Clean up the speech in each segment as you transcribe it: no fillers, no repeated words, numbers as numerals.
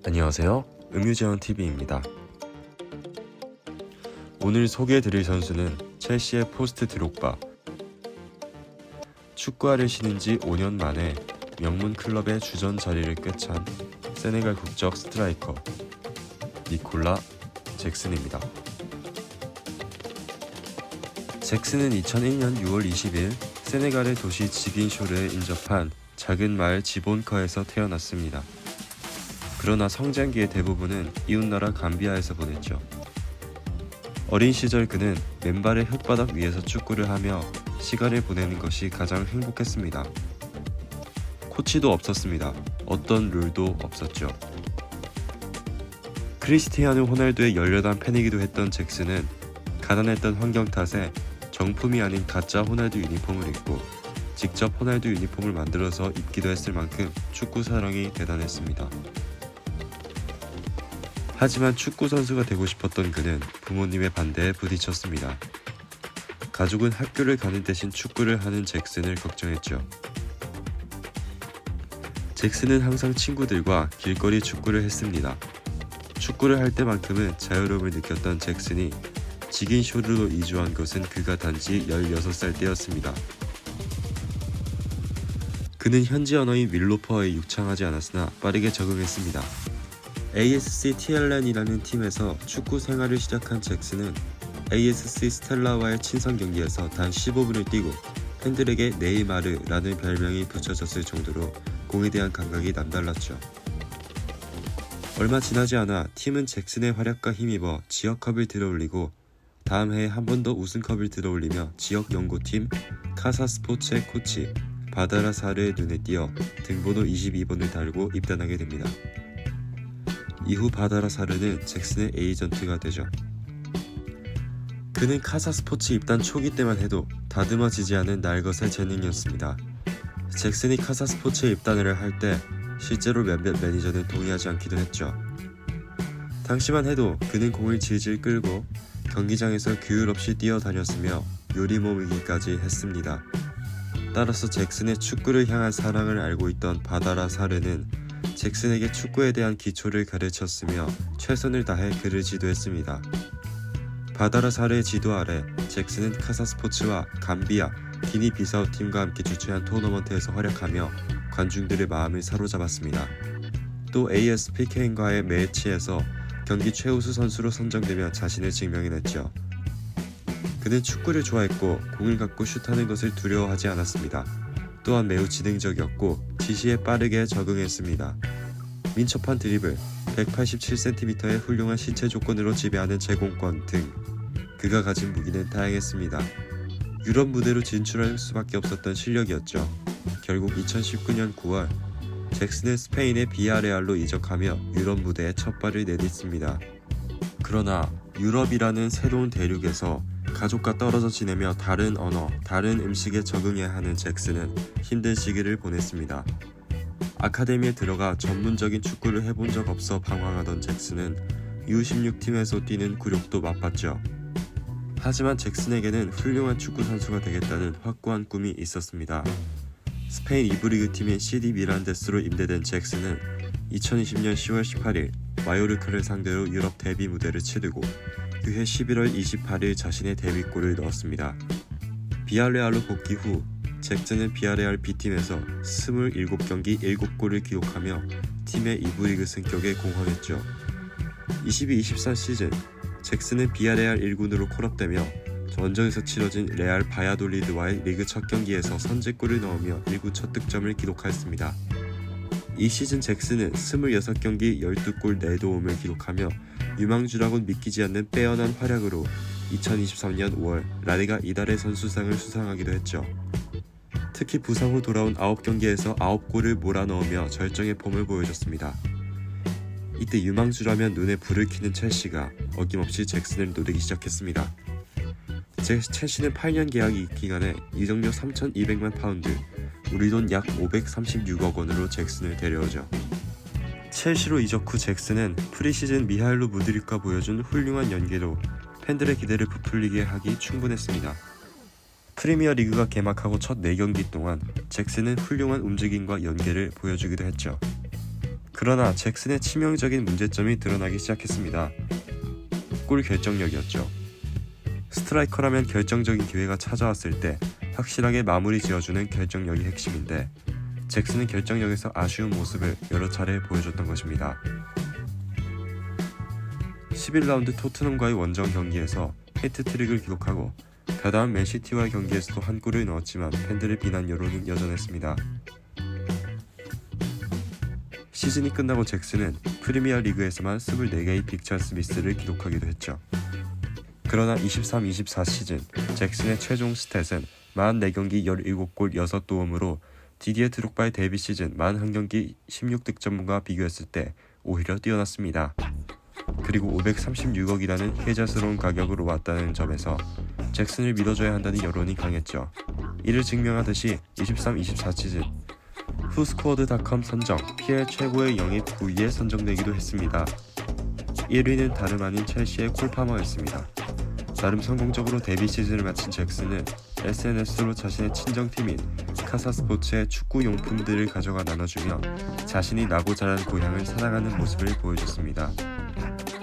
안녕하세요. 음유재원TV입니다. 오늘 소개해드릴 선수는 첼시의 포스트 드록바. 축구화를 신은 지 5년 만에 명문 클럽의 주전 자리를 꿰찬 세네갈 국적 스트라이커 니콜라 잭슨입니다. 잭슨은 2001년 6월 20일 세네갈의 도시 지긴쇼르에 인접한 작은 마을 지본커에서 태어났습니다. 그러나 성장기의 대부분은 이웃나라 감비아에서 보냈죠. 어린 시절 그는 맨발의 흙바닥 위에서 축구를 하며 시간을 보내는 것이 가장 행복했습니다. 코치도 없었습니다. 어떤 룰도 없었죠. 크리스티아누 호날두의 열렬한 팬이기도 했던 잭슨은 가난했던 환경 탓에 정품이 아닌 가짜 호날두 유니폼을 입고 직접 호날두 유니폼을 만들어서 입기도 했을 만큼 축구 사랑이 대단했습니다. 하지만 축구 선수가 되고 싶었던 그는 부모님의 반대에 부딪혔습니다. 가족은 학교를 가는 대신 축구를 하는 잭슨을 걱정했죠. 잭슨은 항상 친구들과 길거리 축구를 했습니다. 축구를 할 때만큼은 자유로움을 느꼈던 잭슨이 지긴쇼르로 이주한 것은 그가 단지 16살 때였습니다. 그는 현지 언어인 윌로퍼에 육창하지 않았으나 빠르게 적응했습니다. ASC TLN이라는 팀에서 축구 생활을 시작한 잭슨은 ASC 스텔라와의 친선 경기에서 단 15분을 뛰고 팬들에게 네이마르라는 별명이 붙여졌을 정도로 공에 대한 감각이 남달랐죠. 얼마 지나지 않아 팀은 잭슨의 활약과 힘입어 지역컵을 들어올리고 다음 해에 한 번 더 우승컵을 들어올리며 지역 연고팀 카사스포츠의 코치 바다라 사르의 눈에 띄어 등번호 22번을 달고 입단하게 됩니다. 이후 바다라 사르는 잭슨의 에이전트가 되죠. 그는 카사스포츠 입단 초기 때만 해도 다듬어지지 않은 날것의 재능이었습니다. 잭슨이 카사스포츠에 입단을 할 때 실제로 몇몇 매니저는 동의하지 않기도 했죠. 당시만 해도 그는 공을 질질 끌고 경기장에서 규율 없이 뛰어다녔으며 요리몸이기까지 했습니다. 따라서 잭슨의 축구를 향한 사랑을 알고 있던 바다라 사르는 잭슨에게 축구에 대한 기초를 가르쳤으며 최선을 다해 그를 지도했습니다. 바다라 사르의 지도 아래 잭슨은 카사스포츠와 감비아, 기니비사우 팀과 함께 주최한 토너먼트에서 활약하며 관중들의 마음을 사로잡았습니다. 또 ASPK과의 매치에서 경기 최우수 선수로 선정되며 자신을 증명해냈죠. 그는 축구를 좋아했고 공을 갖고 슛하는 것을 두려워하지 않았습니다. 또한 매우 지능적이었고 지시에 빠르게 적응했습니다. 민첩한 드리블, 187cm의 훌륭한 신체 조건으로 지배하는 제공권 등 그가 가진 무기는 다양했습니다. 유럽 무대로 진출할 수밖에 없었던 실력이었죠. 결국 2019년 9월 잭슨은 스페인의 비아레알로 이적하며 유럽 무대에 첫 발을 내딛습니다. 그러나 유럽이라는 새로운 대륙에서 가족과 떨어져 지내며 다른 언어, 다른 음식에 적응해야 하는 잭슨은 힘든 시기를 보냈습니다. 아카데미에 들어가 전문적인 축구를 해본 적 없어 방황하던 잭슨은 U16팀에서 뛰는 굴욕도 맛봤죠. 하지만 잭슨에게는 훌륭한 축구 선수가 되겠다는 확고한 꿈이 있었습니다. 스페인 2부 리그 팀인 CD 미란데스로 임대된 잭슨은 2020년 10월 18일 마요르카를 상대로 유럽 데뷔 무대를 치르고 그해 11월 28일 자신의 데뷔골을 넣었습니다. 비아레알로 복귀 후 잭슨은 비아레알 B팀에서 27경기 7골을 기록하며 팀의 2부 리그 승격에 공헌했죠. 22-23 시즌 잭슨은 비아레알 1군으로 콜업되며 원정에서 치러진 레알 바야돌리드와의 리그 첫 경기에서 선제골을 넣으며 1구 첫 득점을 기록하였습니다. 이 시즌 잭슨은 26경기 12골 4도움을 기록하며 유망주라곤 믿기지 않는 빼어난 활약으로 2023년 5월 라리가 이달의 선수상을 수상하기도 했죠. 특히 부상 후 돌아온 9경기에서 9골을 몰아넣으며 절정의 폼을 보여줬습니다. 이때 유망주라면 눈에 불을 켜는 첼시가 어김없이 잭슨을 노리기 시작했습니다. 첼시는 8년 계약 기간에 이적료 3,200만 파운드, 우리 돈 약 536억 원으로 잭슨을 데려오죠. 첼시로 이적 후 잭슨은 프리시즌 미하일로 무드릭과 보여준 훌륭한 연기로 팬들의 기대를 부풀리게 하기 충분했습니다. 프리미어 리그가 개막하고 첫 4경기 동안 잭슨은 훌륭한 움직임과 연계를 보여주기도 했죠. 그러나 잭슨의 치명적인 문제점이 드러나기 시작했습니다. 골 결정력이었죠. 스트라이커라면 결정적인 기회가 찾아왔을 때 확실하게 마무리 지어주는 결정력이 핵심인데 잭슨은 결정력에서 아쉬운 모습을 여러 차례 보여줬던 것입니다. 11라운드 토트넘과의 원정 경기에서 해트트릭을 기록하고 다다음 맨시티와의 경기에서도 한 골을 넣었지만 팬들의 비난 여론은 여전했습니다. 시즌이 끝나고 잭슨은 프리미어 리그에서만 24개의 빅찬스 미스를 기록하기도 했죠. 그러나 23-24 시즌 잭슨의 최종 스탯은 44경기 17골 6도움으로 디디에 드록바의 데뷔 시즌 41경기 16득점과 비교했을 때 오히려 뛰어났습니다. 그리고 536억이라는 혜자스러운 가격으로 왔다는 점에서 잭슨을 믿어줘야 한다는 여론이 강했죠. 이를 증명하듯이 23-24 시즌 후스코어드닷컴 선정 PL 최고의 영입 9위에 선정되기도 했습니다. 1위는 다름 아닌 첼시의 콜파머였습니다. 나름 성공적으로 데뷔 시즌을 마친 잭슨은 SNS로 자신의 친정팀인 카사스포츠의 축구 용품들을 가져가 나눠주며 자신이 나고 자란 고향을 사랑하는 모습을 보여줬습니다.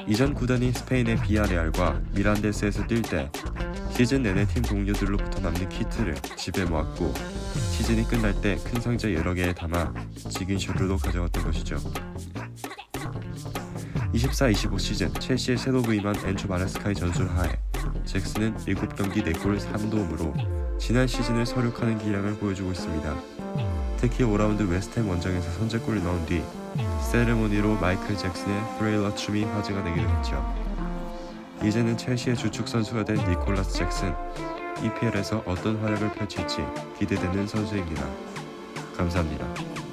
이전 구단인 스페인의 비아레알과 미란데스에서 뛸 때 시즌 내내 팀 동료들로부터 남는 키트를 집에 모았고 시즌이 끝날 때 큰 상자 여러 개에 담아 지긴쇼를로 가져갔던 것이죠. 24-25 시즌 첼시의 새로 부임한 엔초 마레스카의 전술 하에 잭슨은 7경기 4골 3도움으로 지난 시즌을 서력하는 기량을 보여주고 있습니다. 특히 5라운드 웨스트햄 원정에서 선제골을 넣은 뒤 세레모니로 마이클 잭슨의 프레일러 춤이 화제가 되기도 했죠. 이제는 첼시의 주축 선수가 된 니콜라스 잭슨, EPL에서 어떤 활약을 펼칠지 기대되는 선수입니다. 감사합니다.